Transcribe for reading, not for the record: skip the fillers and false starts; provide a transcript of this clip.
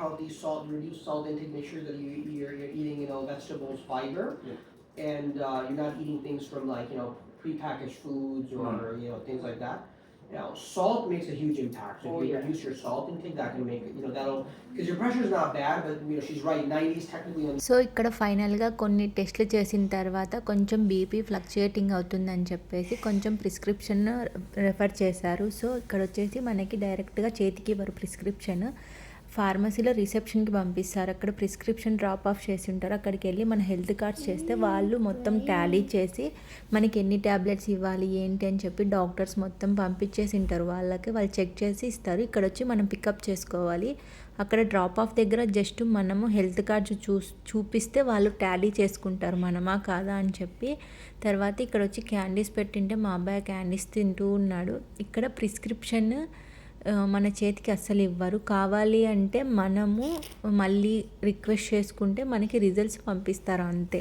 healthy, salt, reduce salt intake. Make sure that you're eating, vegetables, fiber, and you're not eating things from like prepackaged foods or things like that. Salt makes a huge impact. So if you reduce your salt intake, that can make that'll, because your pressure is not bad, but she's right. 90s technically on. So ఇక్కడ ఫైనల్గా కొన్ని టెస్ట్లు చేసిన తర్వాత కొంచెం BP fluctuating అవుతుందని చెప్పేసి కొంచెం ప్రిస్క్రిప్షన్ రెఫర్ చేశారు. సో ఇక్కడ వచ్చేసి మనకి డైరెక్ట్గా చేతికి ఇవ్వరు ప్రిస్క్రిప్షన్, ఫార్మసీలో రిసెప్షన్కి పంపిస్తారు. అక్కడ ప్రిస్క్రిప్షన్ డ్రాప్ ఆఫ్ చేసి ఉంటారు. అక్కడికి వెళ్ళి మన హెల్త్ కార్డ్స్ చేస్తే వాళ్ళు మొత్తం టాలీ చేసి మనకి ఎన్ని ట్యాబ్లెట్స్ ఇవ్వాలి ఏంటి అని చెప్పి డాక్టర్స్ మొత్తం పంపించేసి ఉంటారు. వాళ్ళు చెక్ చేసి ఇస్తారు. ఇక్కడ వచ్చి మనం పికప్ చేసుకోవాలి. అక్కడ డ్రాప్ ఆఫ్ దగ్గర జస్ట్ మనము హెల్త్ కార్డ్స్ చూపిస్తే వాళ్ళు టాలీ చేసుకుంటారు మనమా కాదా అని చెప్పి. తర్వాత ఇక్కడ వచ్చి క్యాండీస్ పెట్టింటే మా అబ్బాయి క్యాండీస్ తింటూ ఉన్నాడు. ఇక్కడ ప్రిస్క్రిప్షన్ మన చేతికి అస్సలు ఇవ్వరు. కావాలి అంటే మనము మళ్ళీ రిక్వెస్ట్ చేసుకుంటే మనకి రిజల్ట్స్ పంపిస్తారు అంతే.